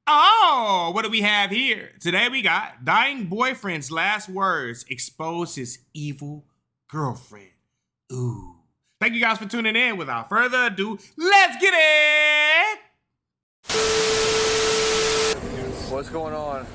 Oh, what do we have here? Today we got dying boyfriend's last words expose his evil girlfriend. Ooh. Thank you guys for tuning in. Without further ado, let's get it! What's going on?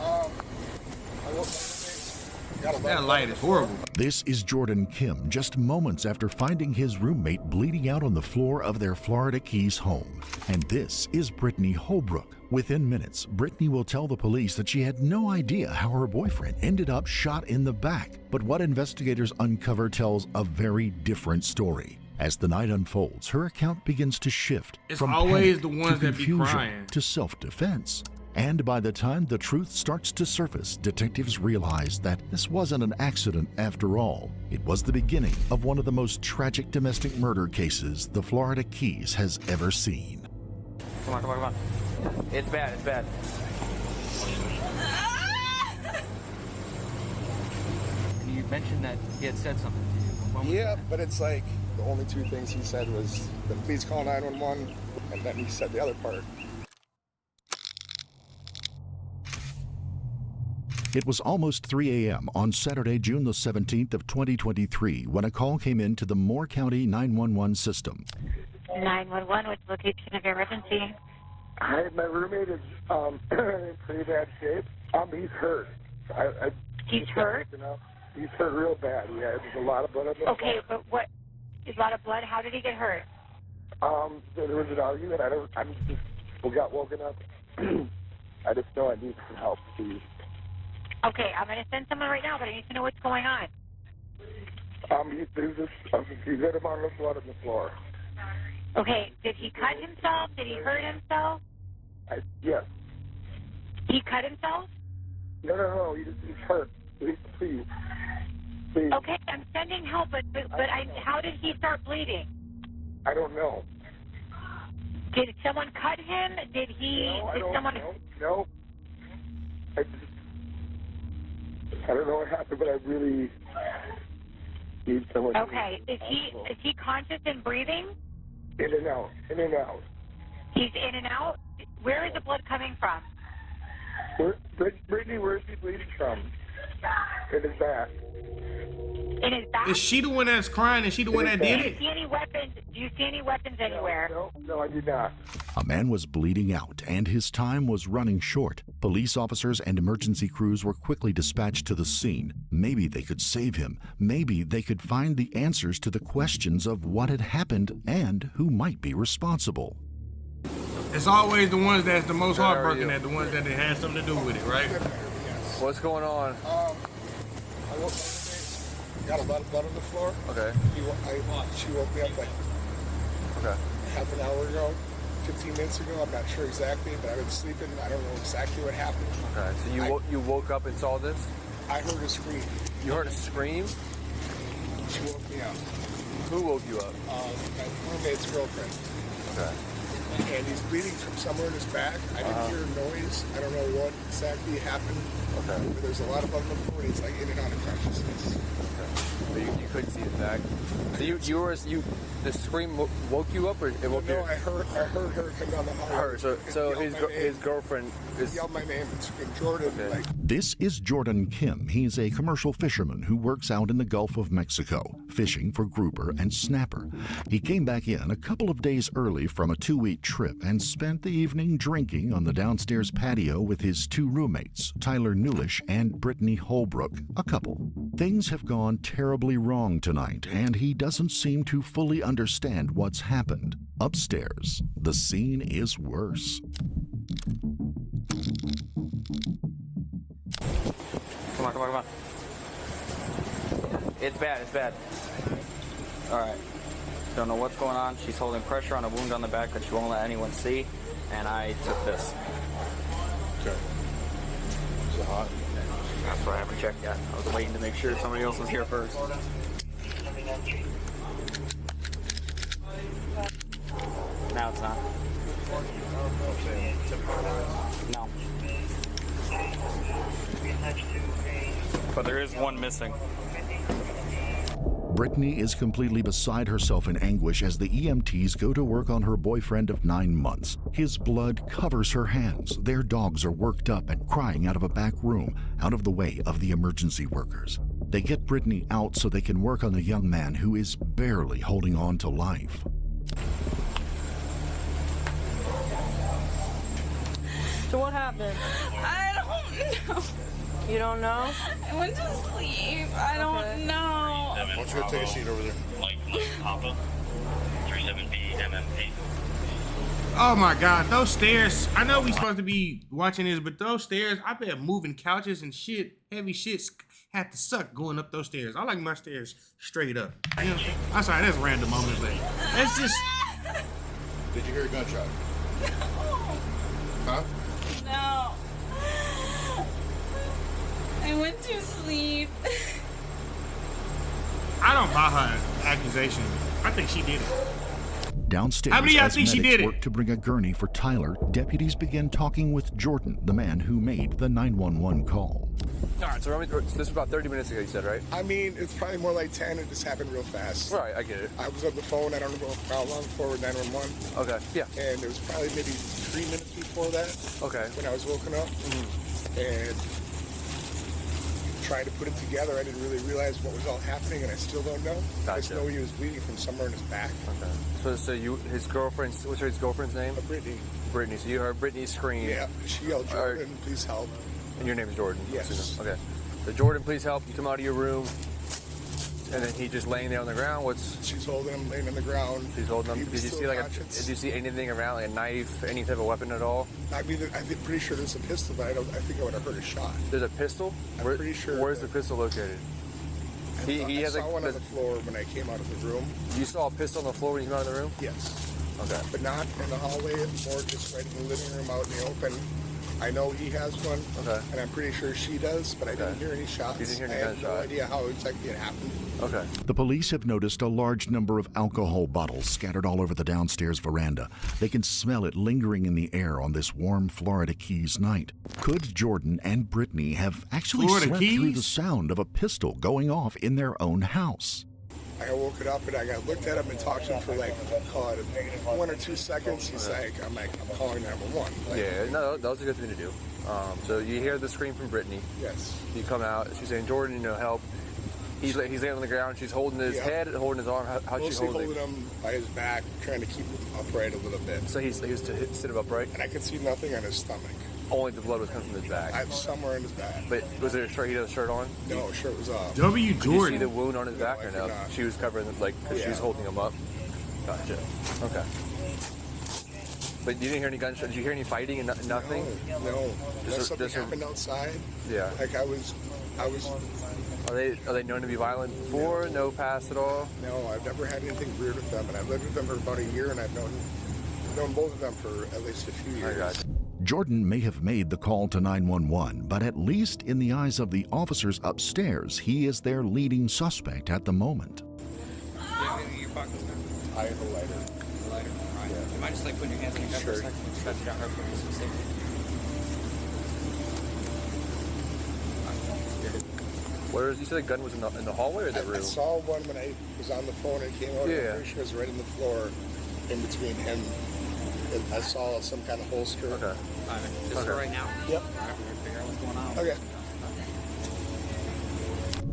That light is horrible. This is Jordan Kim, just moments after finding his roommate bleeding out on the floor of their Florida Keys home. And this is Brittany Holbrook. Within minutes, Brittany will tell the police that she had no idea how her boyfriend ended up shot in the back. But what investigators uncover tells a very different story. As the night unfolds, her account begins to shift from always panic the ones to that be confusion crying to self-defense. And by the time the truth starts to surface, detectives realize that this wasn't an accident after all. It was the beginning of one of the most tragic domestic murder cases the Florida Keys has ever seen. Come on, come on, come on. It's bad, it's bad. You mentioned that he had said something to you. Yeah, but it's like the only two things he said was, then please call 911, and then he said the other part. It was almost 3 a.m. on Saturday, June the 17th of 2023, when a call came in to the Moore County 911 system. 911, what's the location of your emergency? Hi, my roommate is in pretty bad shape. He's hurt. He's hurt? He's hurt real bad. Yeah, there's a lot of blood on the Okay, but what? There's a lot of blood? How did he get hurt? There was an argument. We got woken up. I just know I need some help, please. Okay, I'm going to send someone right now, but I need to know what's going on. He's got him on the blood on the floor. Okay, did he cut himself? Did he hurt himself? Yes. He cut himself? No, he's hurt. Please. Okay, I'm sending help, but how did he start bleeding? I don't know. Did someone cut him? No. I don't know what happened, but I really need someone. Okay, is he conscious and breathing? In and out. He's in and out? Where is the blood coming from? Brittany, where is he bleeding from? In his back. In his back? Is she the one that's crying? Is she the one that did it? Do you see any weapons anywhere? No, I do not. A man was bleeding out, and his time was running short. Police officers and emergency crews were quickly dispatched to the scene. Maybe they could save him. Maybe they could find the answers to the questions of what had happened and who might be responsible. It's always the ones that's the most heartbroken, that the ones that had something to do with it, right? What's going on? I woke up got a lot of blood on the floor. Okay. She woke me up like half an hour ago, 15 minutes ago. I'm not sure exactly, but I've been sleeping. I don't know exactly what happened. Okay, so you woke up and saw this? I heard a scream. You heard a scream? She woke me up. Who woke you up? My roommate's girlfriend. Okay. And he's bleeding from somewhere in his back. I didn't hear a noise. I don't know what exactly happened. Okay. But there's a lot of blood on the floor, and he's like in and out of consciousness. Okay. But you couldn't see his back. So the scream woke you up, or it woke you? No, I heard her come down the hallway. So his girlfriend yelled my name and screamed Jordan. Okay. This is Jordan Kim. He's a commercial fisherman who works out in the Gulf of Mexico, fishing for grouper and snapper. He came back in a couple of days early from a 2-week trip and spent the evening drinking on the downstairs patio with his two roommates, Tyler Newlish and Brittany Holbrook, a couple. Things have gone terribly wrong tonight, and he doesn't seem to fully understand what's happened. Upstairs, the scene is worse. Come on. It's bad. All right. Don't know what's going on. She's holding pressure on a wound on the back that she won't let anyone see, and I took this. Okay. Is it hot? That's why I haven't checked yet. I was waiting to make sure somebody else was here first. Now it's not. No. But there is one missing. Brittany is completely beside herself in anguish as the EMTs go to work on her boyfriend of 9 months. His blood covers her hands. Their dogs are worked up and crying out of a back room, out of the way of the emergency workers. They get Brittany out so they can work on the young man who is barely holding on to life. So what happened? I don't know. You don't know? I went to sleep. I don't know. Why don't you go take a seat over there? Mike Papa, 37B MMP. Oh my God, those stairs. I know we supposed to be watching this, but those stairs, I bet moving couches and shit, heavy shit had to suck going up those stairs. I like my stairs straight up. You know? I'm sorry, that's a random moment, but it's just. Did you hear a gunshot? Huh? No. I went to sleep. I don't buy her accusation. I think she did it. Downstairs, How many of y'all as think she medics did it? work to bring a gurney for Tyler, deputies begin talking with Jordan, the man who made the 911 call. All right, so this was about 30 minutes ago, you said, right? I mean, it's probably more like 10. It just happened real fast. Right, I get it. I was on the phone, I don't know how long before with 911. Okay, yeah. And it was probably maybe 3 minutes before that. Okay. When I was woken up. And trying to put it together, I didn't really realize what was all happening, and I still don't know. I just Gotcha. know he was bleeding from somewhere in his back. Okay. So his girlfriend's, what's his girlfriend's name? Brittany. Brittany. So you heard Brittany scream. Yeah, she yelled, Jordan, please help. And your name is Jordan? Yes. Okay. So Jordan, please help. You come out of your room. And then he just laying there on the ground. She's holding him, laying on the ground. She's holding him. He Did was you still see conscious. did you see anything around, like a knife, any type of weapon at all? I mean, I'm pretty sure there's a pistol, but I think I would have heard a shot. There's a pistol? I'm pretty sure. Where's the pistol located? I saw one on the floor when I came out of the room. You saw a pistol on the floor when you came out of the room? Yes. Okay. But not in the hallway, more just right in the living room out in the open. I know he has one, and I'm pretty sure she does, but I didn't hear any shots. You didn't hear any I have no gunshot. idea how exactly it happened. Okay. The police have noticed a large number of alcohol bottles scattered all over the downstairs veranda. They can smell it lingering in the air on this warm Florida Keys night. Could Jordan and Brittany have actually Florida slept Keys? through the sound of a pistol going off in their own house? I woke it up and I got looked at him and talked to him for like, call it 1 or 2 seconds. He's like, I'm calling 911. Like, Yeah, no, that was a good thing to do. So you hear the scream from Brittany. Yes. You come out. She's saying, Jordan, help. He's laying on the ground. She's holding his head, holding his arm. How's she Mostly holding? holding him by his back, trying to keep him upright a little bit. So he was to sit him upright? And I could see nothing on his stomach. Only the blood was coming from his back. Somewhere in his back. But was there a shirt? He had a shirt on? No, shirt was off. W. Did you see Jordan. the wound on his No, back I or did no? not. She was covering, because she was holding him up? Gotcha. Okay. But you didn't hear any gunshots? Did you hear any fighting and nothing? No. Unless something just a- happened outside. Yeah. Like I was. Are they known to be violent before? No past at all? No, I've never had anything weird with them, and I've lived with them for about a year, and I've known both of them for at least a few years. I got you. Jordan may have made the call to 911, but at least in the eyes of the officers upstairs, he is their leading suspect at the moment. Your pocket. I have a lighter. A lighter. All right. You mind just putting your hands on your head for a second? Stretch it out real quick just for safety. Where is, you said the gun was in the hallway or the room? I saw one when I was on the phone and came out. Yeah. I'm pretty sure it was right in the floor, in between him. And I saw some kind of holster. Okay. All right. Just for right now? Yep. All right. We're going to figure out what's going on. Okay.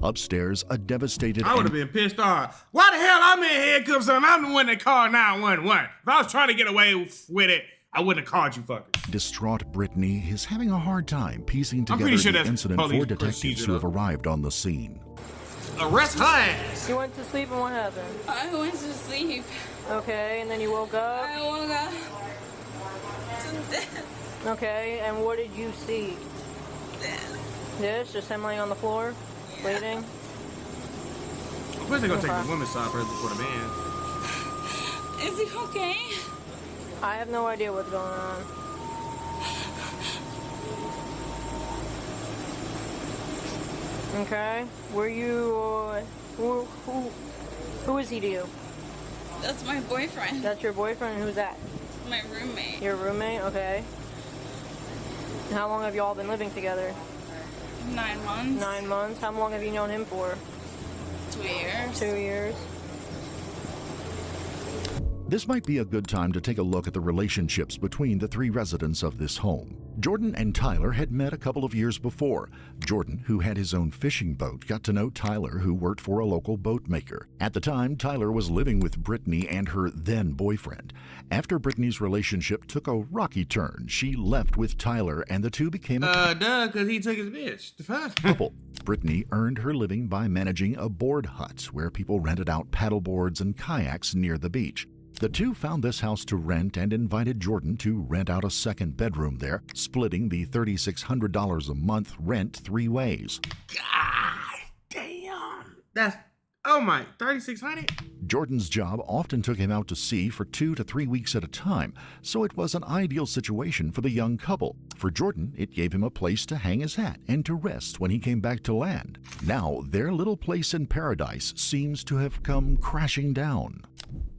Upstairs, a devastated I would have been pissed off. Why the hell I'm in handcuffs on? I'm the one that called 911. If I was trying to get away with it, I wouldn't have called you fuckers. distraught Brittany is having a hard time piecing I'm together pretty sure the that's incident police for detectives procedure, who have though. arrived on the scene. Arrest her ass. You went to sleep and what happened? I went to sleep. Okay, and then you woke up? I woke up to this. Okay, and what did you see? This? Just him laying on the floor? Waiting? Of course they're gonna take Okay. the women's side first before the man. Is he okay? I have no idea what's going on. Okay, were you, who is he to you? That's my boyfriend. That's your boyfriend, and who's that? My roommate. Your roommate? Okay. And how long have you all been living together? 9 months. 9 months. How long have you known him for? 2 years. 2 years. This might be a good time to take a look at the relationships between the three residents of this home. Jordan and Tyler had met a couple of years before. Jordan, who had his own fishing boat, got to know Tyler, who worked for a local boat maker. At the time, Tyler was living with Brittany and her then-boyfriend. After Brittany's relationship took a rocky turn, she left with Tyler and the two became a because he took his bitch. The fuck? couple. Brittany earned her living by managing a board hut where people rented out paddle boards and kayaks near the beach. The two found this house to rent and invited Jordan to rent out a second bedroom there, splitting the $3,600 a month rent 3 ways. God damn. That's, oh my, 3,600? Jordan's job often took him out to sea for 2 to 3 weeks at a time, so it was an ideal situation for the young couple. For Jordan, it gave him a place to hang his hat and to rest when he came back to land. Now, their little place in paradise seems to have come crashing down.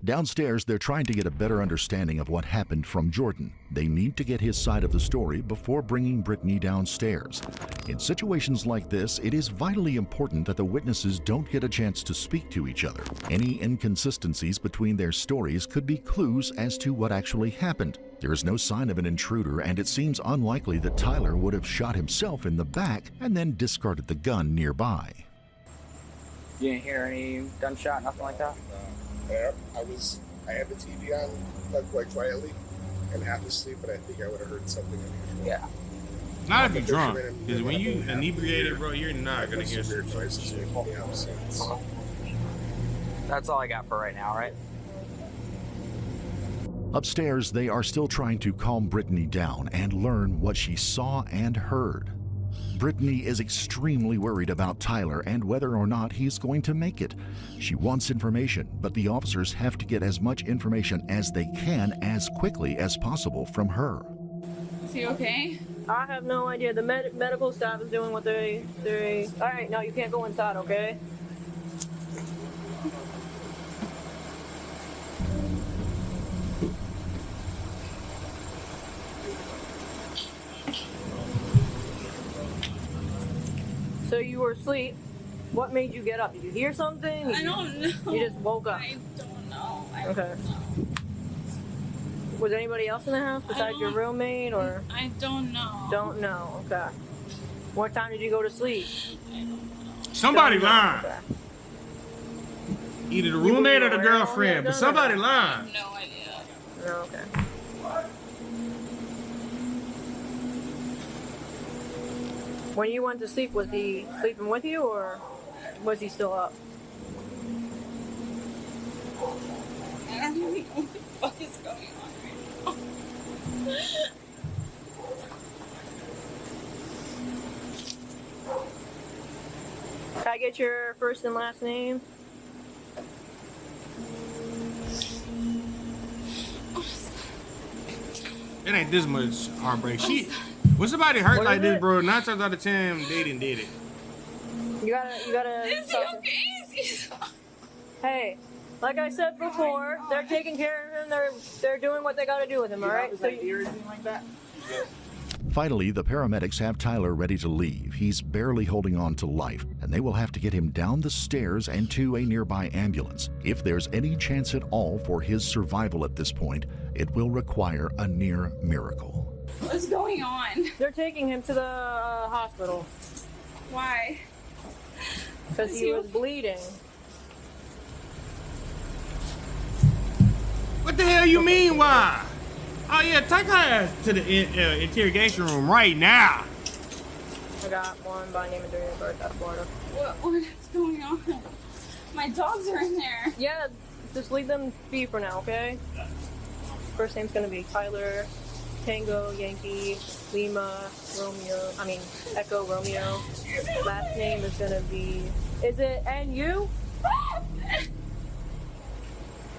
Downstairs, they're trying to get a better understanding of what happened from Jordan. They need to get his side of the story before bringing Brittany downstairs. In situations like this, it is vitally important that the witnesses don't get a chance to speak to each other. Any inconsistencies between their stories could be clues as to what actually happened. There is no sign of an intruder, and it seems unlikely that Tyler would have shot himself in the back and then discarded the gun nearby. You didn't hear any gunshot, nothing like that? I had the TV on quite quietly and half asleep, but I think I would have heard something unusual. Yeah. Not if you're drunk, because when you inebriated, bro, you're not gonna hear some voices waking me up since. That's all I got for right now, right? Upstairs, they are still trying to calm Brittany down and learn what she saw and heard. Brittany is extremely worried about Tyler and whether or not he's going to make it. She wants information, but the officers have to get as much information as they can as quickly as possible from her. Is he okay? I have no idea. The medical staff is doing what they... All right, no, you can't go inside, okay? So you were asleep. What made you get up? Did you hear something? I don't know. You just woke up. I don't know. Okay. Was anybody else in the house besides your roommate, or? I don't know. Don't know. Okay. What time did you go to sleep? Somebody Don't know. lying. Okay. Either the roommate or the girlfriend, but somebody lying. No idea. No, okay. When you went to sleep, was he sleeping with you, or was he still up? I don't even know what the fuck is going on right now. Can I get your first and last name? It ain't this much heartbreak. When somebody hurt What like is this, it? bro, 9 times out of 10, they didn't did it. You gotta. Is he okay? Is he... Hey, like I said before, they're taking care of him. They're doing what they gotta do with him. All right. So anything like that? Finally, the paramedics have Tyler ready to leave. He's barely holding on to life, and they will have to get him down the stairs and to a nearby ambulance. If there's any chance at all for his survival at this point, it will require a near miracle. What's going on? they're taking him to the hospital Why? because he was bleeding. What the hell you mean, why? Oh yeah, take her ass to the interrogation room right now. I got one by name and date of birth out of Florida. What is going on? My dogs are in there. Yeah, just leave them be for now, okay? First name's gonna be Tyler, Tango, Yankee, Lima, Romeo. I mean, Echo, Romeo. Last name is gonna be. Is it NU?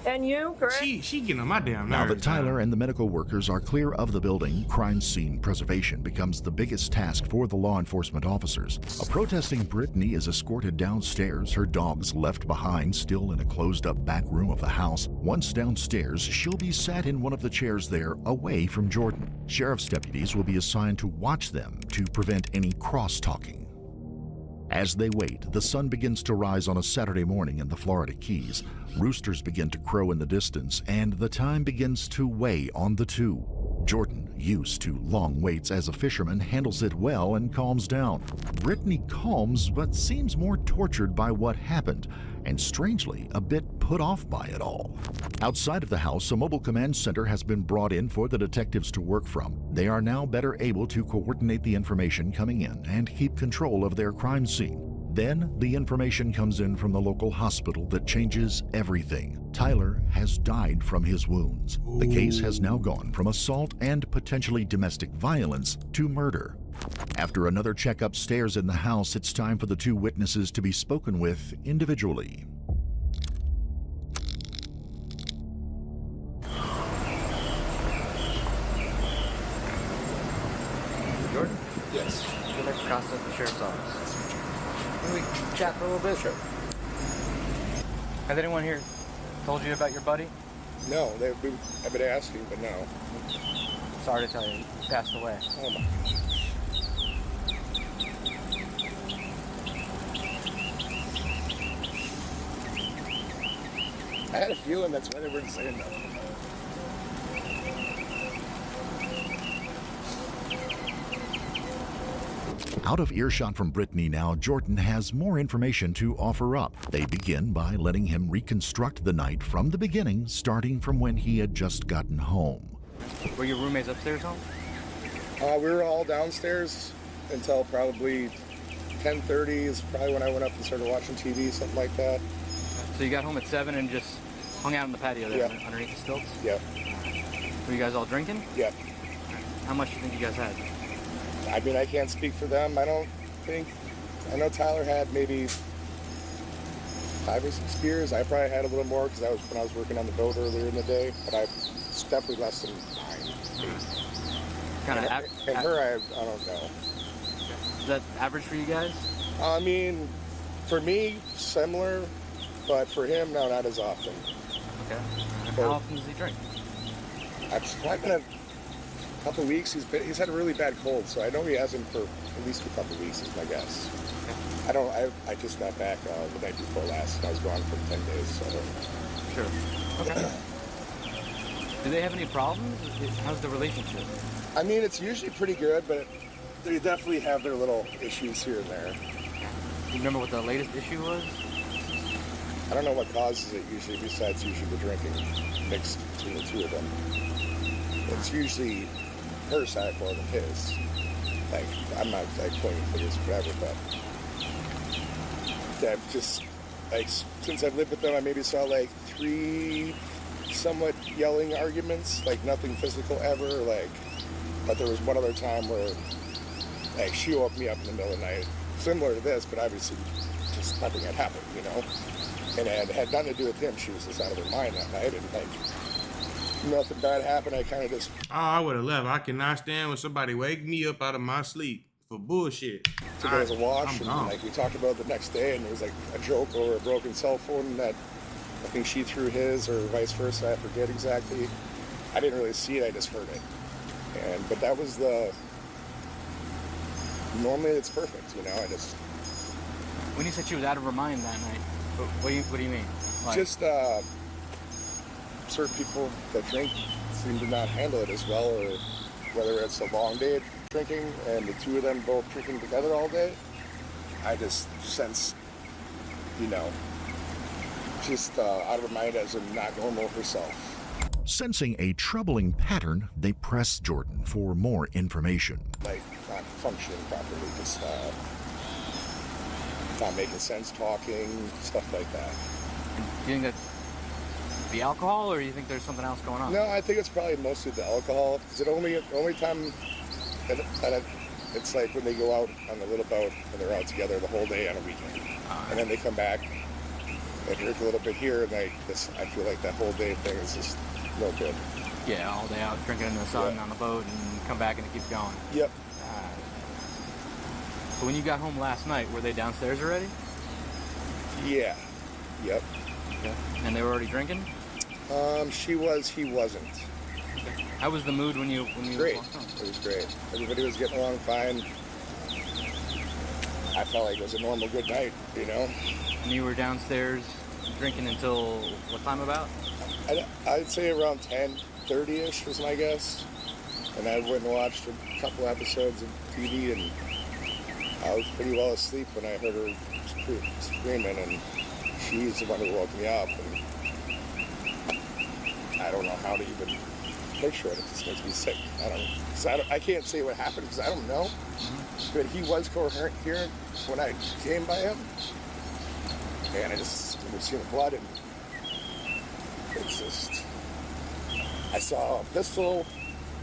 NU, correct? She getting on my damn nerves. Now that Tyler and the medical workers are clear of the building, crime scene preservation becomes the biggest task for the law enforcement officers. A protesting Brittany is escorted downstairs, her dogs left behind still in a closed-up back room of the house. Once downstairs, she'll be sat in one of the chairs there, away from Jordan. Sheriff's deputies will be assigned to watch them to prevent any cross-talking. As they wait, the sun begins to rise on a Saturday morning in the Florida Keys. Roosters begin to crow in the distance, and the time begins to weigh on the two. Jordan, used to long waits as a fisherman, handles it well and calms down. Brittany calms, but seems more tortured by what happened, and strangely, a bit put off by it all. Outside of the house, a mobile command center has been brought in for the detectives to work from. They are now better able to coordinate the information coming in and keep control of their crime scene. Then, the information comes in from the local hospital that changes everything. Tyler has died from his wounds. The case has now gone from assault and potentially domestic violence to murder. After another check upstairs in the house, it's time for the two witnesses to be spoken with individually. Jordan? Yes. Good luck across at the sheriff's office. Can we chat for a little bit? Sure. Has anyone here told you about your buddy? No, I've been asking, but no. Sorry to tell you, he passed away. Oh my. I had a feeling that's why they weren't saying nothing. Out of earshot from Brittany now, Jordan has more information to offer up. They begin by letting him reconstruct the night from the beginning, starting from when he had just gotten home. Were your roommates upstairs home? We were all downstairs until probably 10:30 is probably when I went up and started watching TV, something like that. So you got home at 7 and just hung out in the patio there Yeah. underneath the stilts? Yeah. Were you guys all drinking? Yeah. How much do you think you guys had? I mean, I can't speak for them. I don't think. I know Tyler had maybe 5 or 6 beers. I probably had a little more because when I was working on the boat earlier in the day. But I definitely less than 9, 8. Kind of And her, I don't know. Is that average for you guys? I mean, for me, similar, but for him, no, not as often. Okay. And how often does he drink? I've been a couple weeks. He's had a really bad cold, so I know he hasn't for at least a couple weeks, is my guess. Okay. I just got back the night before last, and I was gone for 10 days, so. Sure. Okay. Do they have any problems? How's the relationship? I mean, it's usually pretty good, but they definitely have their little issues here and there. Do you remember what the latest issue was? I don't know what causes it usually, besides usually the drinking mixed between the two of them. It's usually her side more than his. Like, I'm not like pointing fingers or whatever, but I've just, like, since I've lived with them, I maybe saw like 3 somewhat yelling arguments, like nothing physical ever, like, but there was one other time where, like, she woke me up in the middle of the night, similar to this, but obviously just nothing had happened, you know? And it had nothing to do with him. She was just out of her mind that night, and like, nothing bad happened. I kind of just... Oh, I would have left. I cannot stand when somebody wake me up out of my sleep for bullshit. So there was a wash, I'm and gone. like we talked about it the next day, and there was like a joke over a broken cell phone that I think she threw his, or vice versa. I forget exactly. I didn't really see it. I just heard it. But that was the... Normally it's perfect, you know. I just... When you said she was out of her mind that night, what do you mean? Like, Just certain people that drink seem to not handle it as well, or whether it's a long day of drinking and the two of them both drinking together all day. I just sense, you know, just out of her mind as in not normal herself. Sensing a troubling pattern, they press Jordan for more information. Like not functioning properly, just not making sense talking, stuff like that. do you think that's the alcohol, or do you think there's something else going on? No, I think it's probably mostly the alcohol. Because the only time that it's like when they go out on the little boat and they're out together the whole day on a weekend, and then they come back, they drink a little bit here, and I feel like that whole day thing is just no good. Yeah, all day out drinking in the sun on the boat, and come back and it keeps going. Yep. So when you got home last night, were they downstairs already? Yeah. Yep. Okay. And they were already drinking? She was, he wasn't. Okay. How was the mood when you Great. walked home? It was great. Everybody was getting along fine. I felt like it was a normal good night, you know? And you were downstairs drinking until what time about? I'd say around 10:30-ish was my guess. And I went and watched a couple episodes of TV, and I was pretty well asleep when I heard her screaming, and she's the one who woke me up. And I don't know how to even picture it. It just makes me sick. I can't say what happened because I don't know. But he was coherent here when I came by him, and I just was seeing blood, and it's just, I saw a pistol.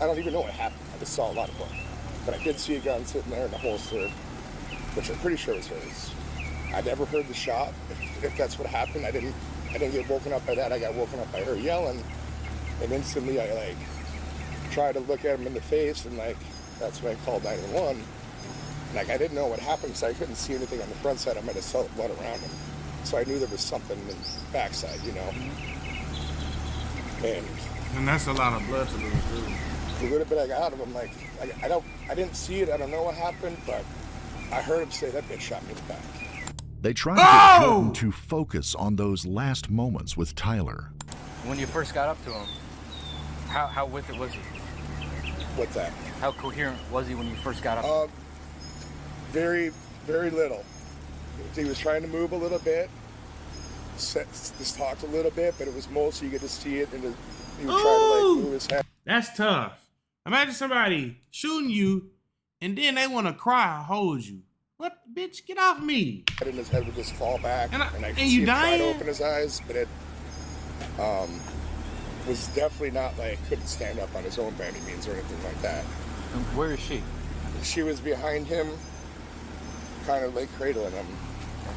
I don't even know what happened. I just saw a lot of blood. But I did see a gun sitting there in a holster, which I'm pretty sure was hers. I never heard the shot. If that's what happened, I didn't get woken up by that. I got woken up by her yelling, and instantly I tried to look at him in the face, and that's when I called 911. I didn't know what happened because I couldn't see anything on the front side. I might have saw the blood around him, so I knew there was something in the backside, you know. And that's a lot of blood to lose, too. The little bit I got out of him, I didn't see it. I don't know what happened, but I heard him say that bitch shot me in the back. They tried to get Jordan to focus on those last moments with Tyler. When you first got up to him, how with it was he? What's that? How coherent was he when you first got up? Very, very little. He was trying to move a little bit, just talked a little bit, but it was mostly you get to see it, and he would try to move his head. That's tough. Imagine somebody shooting you, and then they want to cry or hold you. What, bitch? Get off me! And his head would just fall back, and I could and see you him try dying? to open his eyes, but it was definitely not couldn't stand up on his own by any means or anything like that. And where is she? She was behind him, kind of cradling him.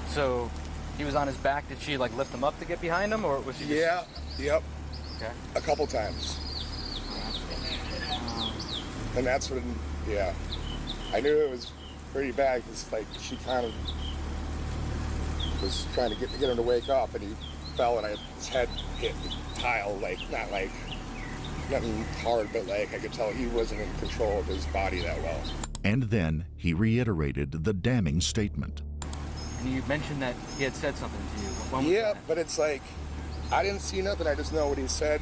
So he was on his back. Did she lift him up to get behind him, or was she just... Yeah, yep. Okay. A couple times. And that's when, yeah, I knew it was pretty bad because she kind of was trying to get him to wake up, and he fell, and his head hit the tile, nothing hard, but I could tell he wasn't in control of his body that well. And then he reiterated the damning statement. And you mentioned that he had said something to you. When was Yeah, that? but it's I didn't see nothing. I just know what he said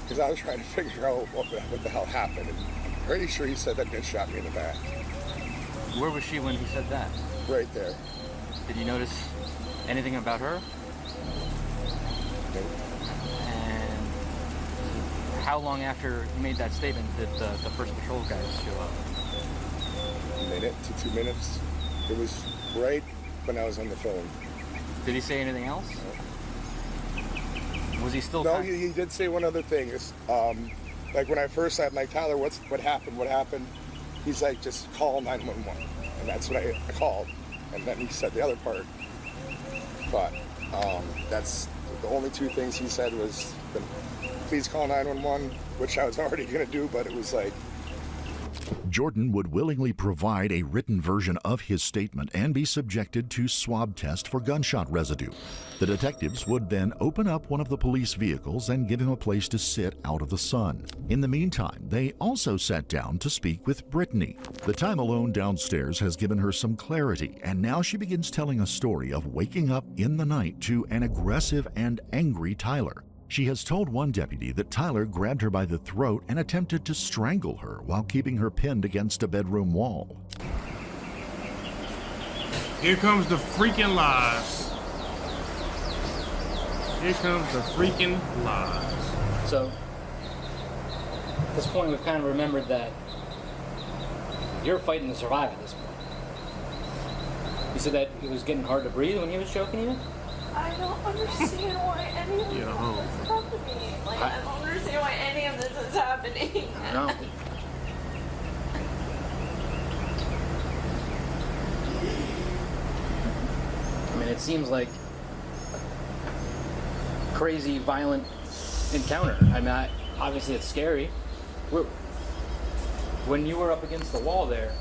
because I was trying to figure out what the hell happened. And I'm pretty sure he said that bitch shot me in the back. Where was she when he said that? Right there. Did you notice anything about her? Nope. And how long after you made that statement did the first patrol guys show up? A minute to 2 minutes. It was right when I was on the phone. Did he say anything else? Was he still? No, he did say one other thing. It's, when I first said, Tyler, what happened? What happened? He's just call 911. And that's what I called. And then he said the other part. But that's the only two things he said was, please call 911, which I was already going to do, but it was Jordan would willingly provide a written version of his statement and be subjected to swab test for gunshot residue. The detectives would then open up one of the police vehicles and give him a place to sit out of the sun. In the meantime, they also sat down to speak with Brittany. The time alone downstairs has given her some clarity, and now she begins telling a story of waking up in the night to an aggressive and angry Tyler. She has told one deputy that Tyler grabbed her by the throat and attempted to strangle her while keeping her pinned against a bedroom wall. Here comes the freaking lies. Here comes the freaking lies. So, at this point, we've kind of remembered that you're fighting to survive at this point. You said that it was getting hard to breathe when he was choking you? I don't understand why any of this is happening. I don't understand why any of this is happening. I don't know. I mean, it seems like a crazy, violent encounter. I mean, obviously it's scary. When you were up against the wall there,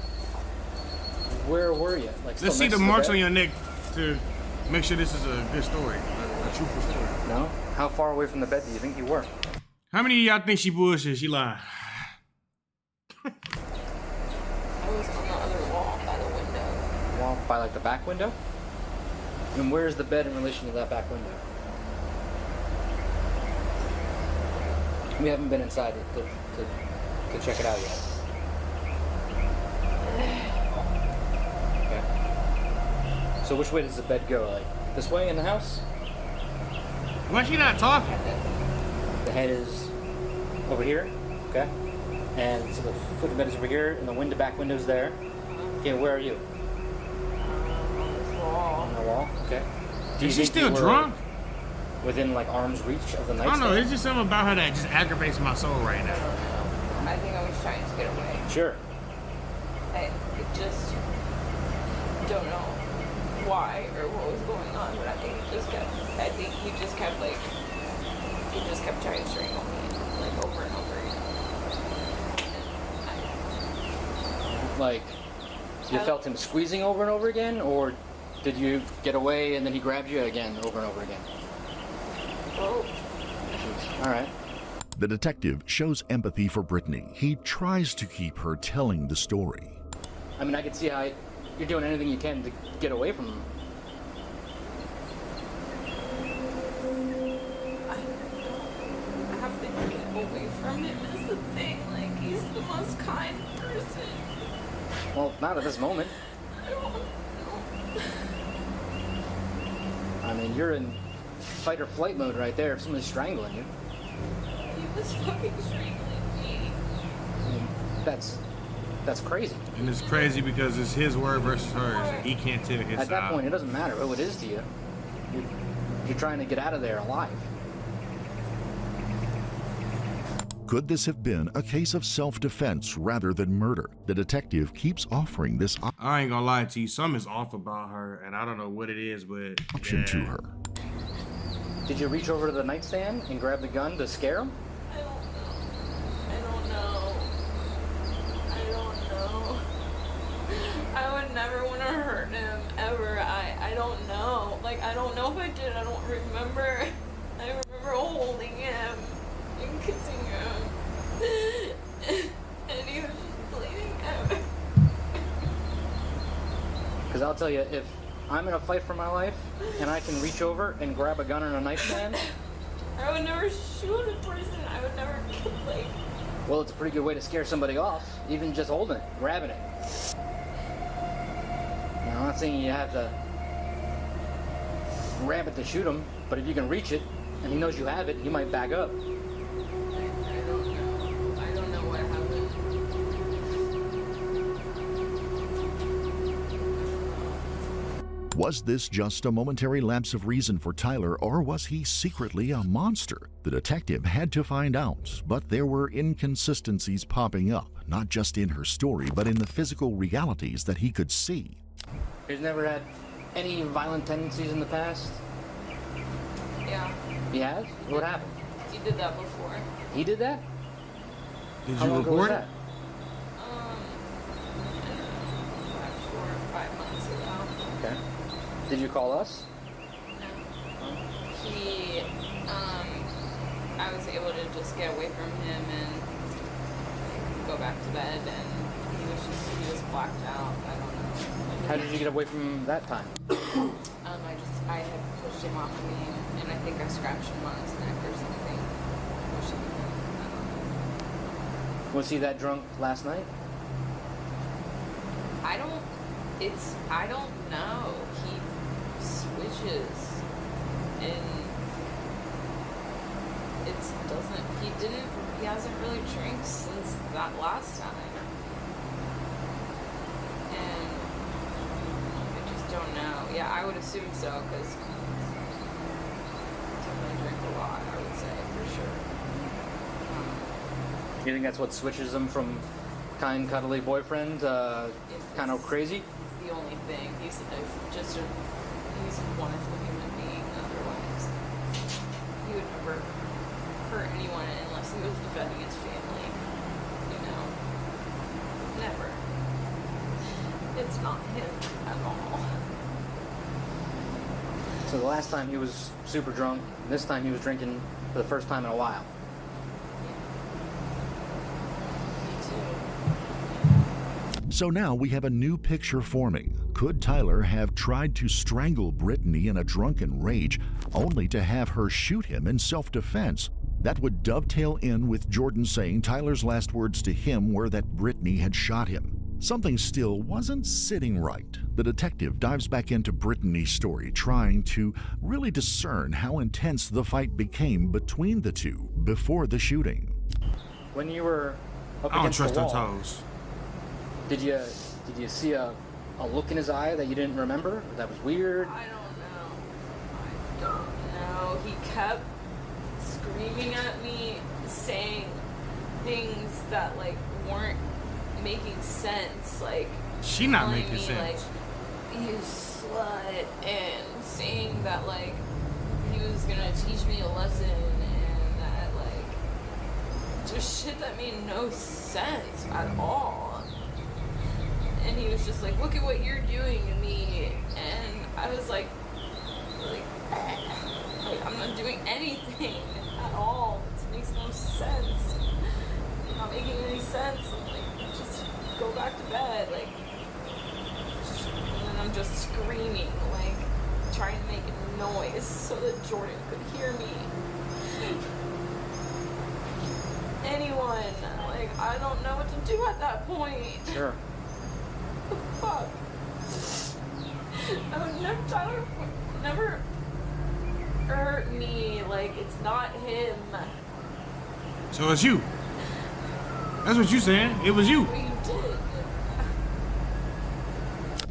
where were you? Let's see the marks on your neck to make sure this is a good story, a truthful story. No? How far away from the bed do you think you were? How many of y'all think she bullshit? She lied. I was on the other wall by the window. Wall By like the back window? And where's the bed in relation to that back window? We haven't been inside to check it out yet. Okay. So which way does the bed go? Like this way in the house? Why is she not talking? The head is over here. Okay. And so the foot of the bed is over here, and the back window's there. Okay, where are you? On the wall. Okay. Is she still drunk? Within like arm's reach of the I nightstand? don't know. There's just something about her that just aggravates my soul right now. I think I was trying to get away. Sure. I just don't know why or what was going on, but I think he just kept trying to strangle me, like over and over again. Like, you felt him squeezing over and over again, or did you get away and then he grabbed you again over and over again? Oh. All right. The detective shows empathy for Brittany. He tries to keep her telling the story. I mean, I can see how you're doing anything you can to get away from him. I have to get away from him is the thing. Like, he's the most kind person. Well, not at this moment. I don't know. I mean, you're in fight or flight mode right there if somebody's strangling you. He was fucking strangling me. I mean, that's crazy. And it's crazy because it's his word versus hers. And he can't tell his At that side. point, it doesn't matter who it is to you. You're trying to get out of there alive. Could this have been a case of self-defense rather than murder? The detective keeps offering this I ain't gonna lie to you. Something's off about her, and I don't know what it is, but option to her. Did you reach over to the nightstand and grab the gun to scare him? I don't know. I would never want to hurt him, ever. I don't know. Like, I don't know if I did. I don't remember. I remember holding him and kissing him. And he was just bleeding out. Because I'll tell you, if I'm in a fight for my life and I can reach over and grab a gun on a nightstand, I would never shoot a person. I would never, like... well, it's a pretty good way to scare somebody off, even just holding it, grabbing it. Now, I'm not saying you have to grab it to shoot him, but if you can reach it and he knows you have it, he might back up. I don't know what happened. Was this just a momentary lapse of reason for Tyler, or was he secretly a monster? The detective had to find out, but there were inconsistencies popping up, not just in her story, but in the physical realities that he could see. He's never had any violent tendencies in the past? Yeah. He has? What happened? He did that before. He did that? Did How you long ago was report it? that? Like 4 or 5 months ago. Okay. Did you call us? He, I was able to just get away from him and go back to bed, and he was blacked out. I don't know. How did you get away from him that time? I had pushed him off of me, and I think I scratched him on his neck or something. Pushing him. I don't know. Was he that drunk last night? I don't know. He switches, and he hasn't really drank since that last time. And I just don't know. Yeah, I would assume so, because he definitely drink a lot, I would say, for sure. You think that's what switches him from kind, cuddly boyfriend, kind of crazy? The only thing. He's a wonderful human being. Otherwise, he would never hurt anyone unless he was defending his family. You know, never. It's not him at all. So the last time he was super drunk, and this time he was drinking for the first time in a while. Me too. So now we have a new picture forming. Could Tyler have tried to strangle Brittany in a drunken rage, only to have her shoot him in self-defense? That would dovetail in with Jordan saying Tyler's last words to him were that Brittany had shot him. Something still wasn't sitting right. The detective dives back into Brittany's story, trying to really discern how intense the fight became between the two before the shooting. When you were up I don't against trust the her wall, toes. did you see a look in his eye that you didn't remember? That was weird? I don't know. He kept screaming at me, saying things that like weren't making sense. Like She not telling making me, sense. Like, you slut, and saying that like he was gonna teach me a lesson, and that like just shit that made no sense at all. And he was just like, look at what you're doing to me, and I was like I'm not doing anything at all. This makes no sense. You're not making any sense. Like, just go back to bed. Like, and then I'm just screaming, like, trying to make a noise so that Jordan could hear me. Anyone. Like, I don't know what to do at that point. Sure. What the fuck? I would never, Tyler would never hurt me. Like, it's not him. So it's you. That's what you saying. It was you. What you did.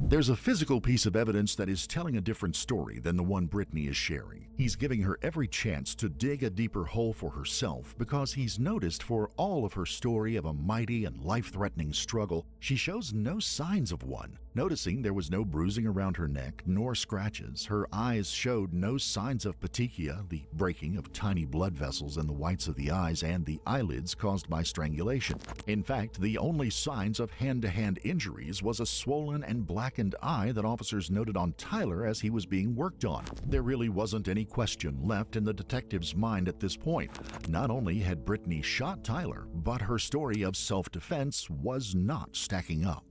There's a physical piece of evidence that is telling a different story than the one Brittany is sharing. He's giving her every chance to dig a deeper hole for herself because he's noticed for all of her story of a mighty and life-threatening struggle, she shows no signs of one. Noticing there was no bruising around her neck nor scratches, her eyes showed no signs of petechia, the breaking of tiny blood vessels in the whites of the eyes, and the eyelids caused by strangulation. In fact, the only signs of hand-to-hand injuries was a swollen and blackened eye that officers noted on Tyler as he was being worked on. There really wasn't any question left in the detective's mind at this point. Not only had Brittany shot Tyler, but her story of self-defense was not stacking up.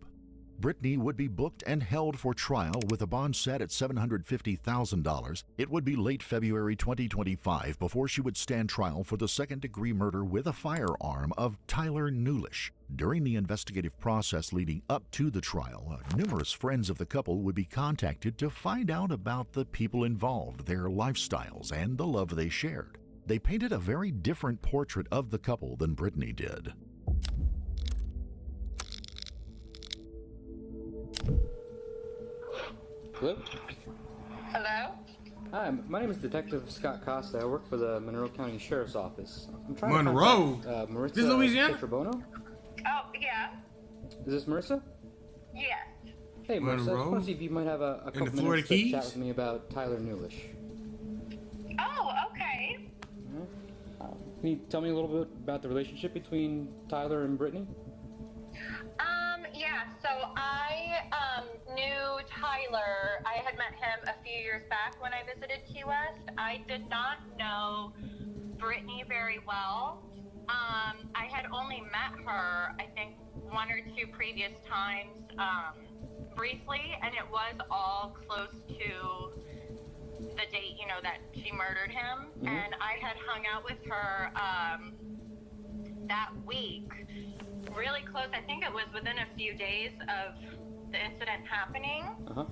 Brittany would be booked and held for trial with a bond set at $750,000. It would be late February 2025 before she would stand trial for the second-degree murder with a firearm of Tyler Newlish. During the investigative process leading up to the trial, numerous friends of the couple would be contacted to find out about the people involved, their lifestyles, and the love they shared. They painted a very different portrait of the couple than Brittany did. Hello? Hello? Hi, my name is Detective Scott Costa. I work for the Monroe County Sheriff's Office. I'm trying Monroe? to contact Marissa This is Louisiana? Petrobono. Oh, yeah. Is this Marissa? Yes. Hey, Marissa. I just Monroe? want to see if you might have a couple the Florida minutes to Keys? chat with me about Tyler Newlish. Oh, okay. Can you tell me a little bit about the relationship between Tyler and Brittany? Yeah, so I knew Tyler. I had met him a few years back when I visited Key West. I did not know Brittany very well. I had only met her, I think, one or two previous times, briefly, and it was all close to the date, you know, that she murdered him. Mm-hmm. And I had hung out with her that week. Really close. I think it was within a few days of the incident happening. Uh-huh.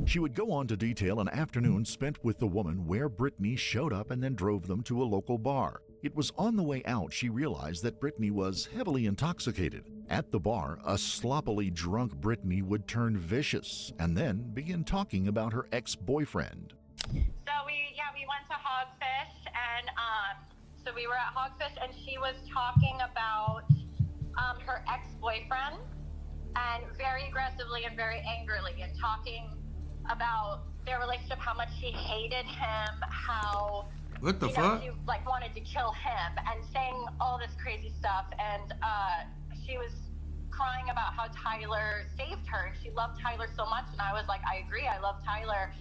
She would go on to detail an afternoon spent with the woman where Brittany showed up and then drove them to a local bar. It was on the way out she realized that Brittany was heavily intoxicated. At the bar, a sloppily drunk Brittany would turn vicious and then begin talking about her ex-boyfriend. So we went to Hogfish, and so we were at Hogfish, and she was talking about her ex-boyfriend, and very aggressively and very angrily, and talking about their relationship, how much she hated him, how What the you know, fuck? she like wanted to kill him, and saying all this crazy stuff. And she was crying about how Tyler saved her, and she loved Tyler so much. And I was like, I agree, I love Tyler.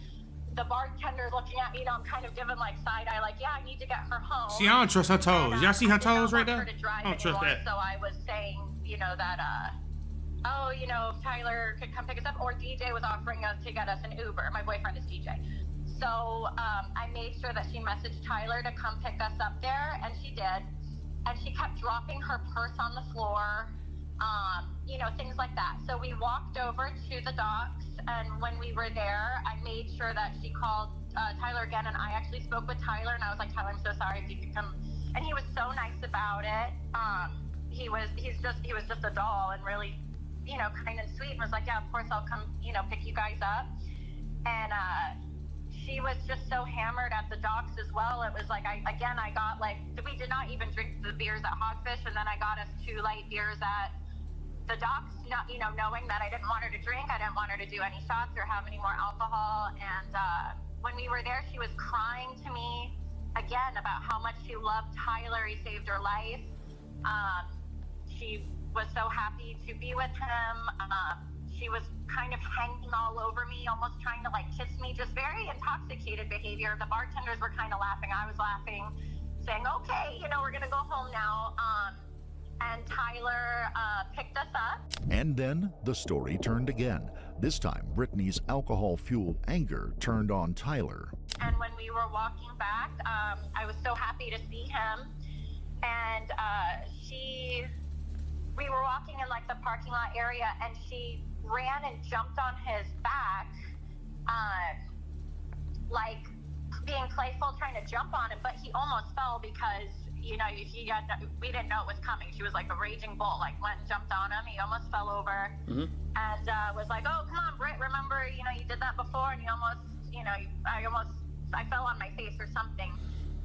The bartender's looking at me, and I'm kind of giving like side eye, like, yeah, I need to get her home. See, I don't trust her toes. Y'all see her toes right there? I I don't trust that. So I was saying, you know, that oh, you know, if Tyler could come pick us up, or DJ was offering us to get us an Uber. My boyfriend is DJ. So I made sure that she messaged Tyler to come pick us up there, and she did. And she kept dropping her purse on the floor, you know, things like that. So we walked over to the docks, and when we were there, I made sure that she called Tyler again, and I actually spoke with Tyler, and I was like, Tyler, I'm so sorry, if you could come. And he was so nice about it. He was just a doll, and really, you know, kind and sweet, and was like, yeah, of course I'll come, you know, pick you guys up. And she was just so hammered at the docks as well. It was like, I got like, we did not even drink the beers at Hogfish, and then I got us 2 light beers at the docks, not, you know, knowing that I didn't want her to drink. I didn't want her to do any shots or have any more alcohol. And when we were there, she was crying to me again about how much she loved Tyler. He saved her life. She was so happy to be with him. She was kind of hanging all over me, almost trying to like kiss me, just very intoxicated behavior. The bartenders were kind of laughing. I was laughing, saying, okay, you know, we're going to go home now. And Tyler picked us up. And then the story turned again. This time, Brittany's alcohol-fueled anger turned on Tyler. And when we were walking back, I was so happy to see him. And we were walking in like the parking lot area, and she ran and jumped on his back, like being playful, trying to jump on him, but he almost fell because, you know, we didn't know it was coming. She was like a raging bull, like went and jumped on him. He almost fell over, and was like, oh, come on, Britt, remember, you know, you did that before, and you almost, you know, I fell on my face or something.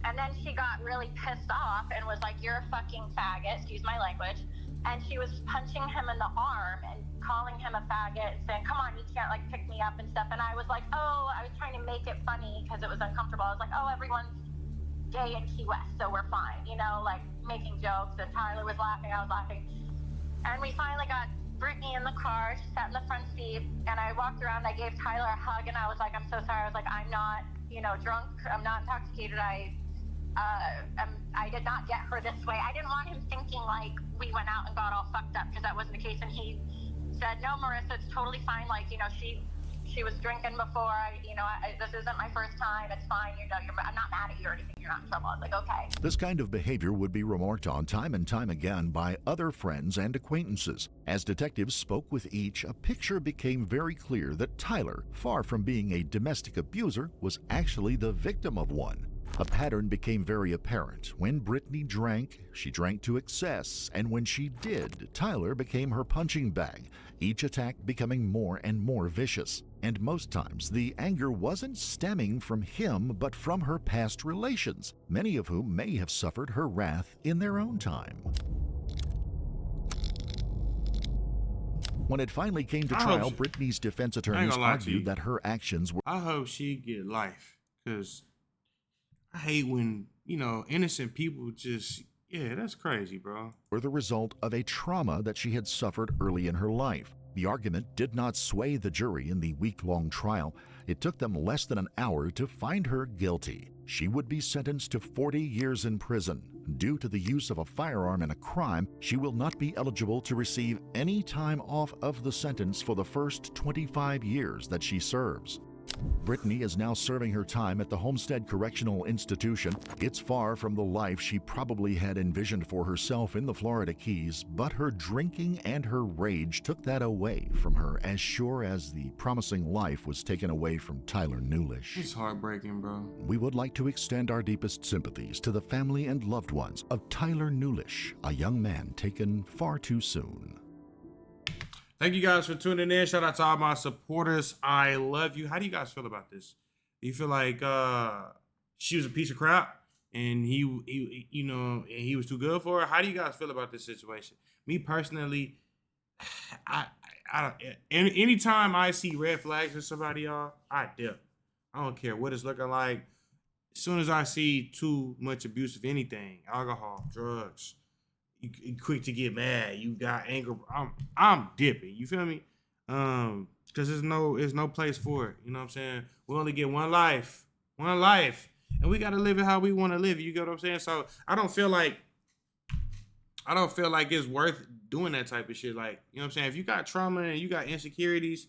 And then she got really pissed off and was like, you're a fucking faggot, excuse my language. And she was punching him in the arm and calling him a faggot, saying, come on, you can't like pick me up and stuff. And I was like, oh, I was trying to make it funny because it was uncomfortable. I was like, oh, everyone's gay in Key West, so we're fine, you know, like making jokes. And Tyler was laughing, I was laughing. And we finally got Brittany in the car. She sat in the front seat, and I walked around. I gave Tyler a hug, and I was like, I'm so sorry. I was like, I'm not, you know, drunk. I'm not intoxicated. I did not get her this way. I didn't want him thinking like we went out and got all fucked up, because that wasn't the case. And he said, no, Marissa, it's totally fine. Like, you know, she was drinking before. This isn't my first time. It's fine. You know, I'm not mad at you or anything. You're not in trouble. I was like, okay. This kind of behavior would be remarked on time and time again by other friends and acquaintances. As detectives spoke with each, a picture became very clear that Tyler, far from being a domestic abuser, was actually the victim of one. A pattern became very apparent. When Brittany drank, she drank to excess, and when she did, Tyler became her punching bag, each attack becoming more and more vicious. And most times, the anger wasn't stemming from him, but from her past relations, many of whom may have suffered her wrath in their own time. When it finally came to trial, Brittany's defense attorneys argued that her actions were... I hope she get life, because I hate when, you know, innocent people just, yeah, that's crazy, bro. ...were the result of a trauma that she had suffered early in her life. The argument did not sway the jury in the week-long trial. It took them less than an hour to find her guilty. She would be sentenced to 40 years in prison. Due to the use of a firearm in a crime, she will not be eligible to receive any time off of the sentence for the first 25 years that she serves. Brittany is now serving her time at the Homestead Correctional Institution. It's far from the life she probably had envisioned for herself in the Florida Keys, but her drinking and her rage took that away from her, as sure as the promising life was taken away from Tyler Newlish. It's heartbreaking, bro. We would like to extend our deepest sympathies to the family and loved ones of Tyler Newlish, a young man taken far too soon. Thank you guys for tuning in. Shout out to all my supporters. I love you. How do you guys feel about this? Do you feel like she was a piece of crap and he was too good for her? How do you guys feel about this situation? Me personally, I don't. Anytime I see red flags for somebody, y'all, I dip. I don't care what it's looking like. As soon as I see too much abuse of anything, alcohol, drugs, you quick to get mad. You got anger. I'm dipping. You feel me? Because there's no place for it. You know what I'm saying? We only get one life, and we gotta live it how we want to live it. You get what I'm saying? So I don't feel like it's worth doing that type of shit. Like, you know what I'm saying? If you got trauma and you got insecurities,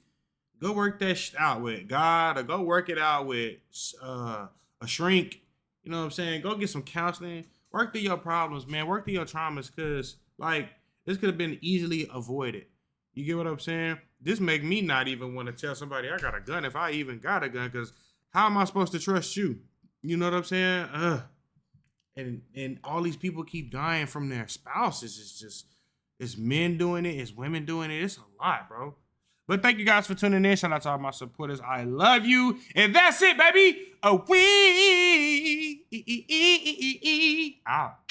go work that shit out with God, or go work it out with a shrink. You know what I'm saying? Go get some counseling. Work through your problems, man. Work through your traumas, because, like, this could have been easily avoided. You get what I'm saying? This make me not even want to tell somebody I got a gun if I even got a gun, because how am I supposed to trust you? You know what I'm saying? And all these people keep dying from their spouses. It's men doing it. It's women doing it. It's a lot, bro. But thank you guys for tuning in. Shout out to all my supporters. I love you. And that's it, baby. A wee out.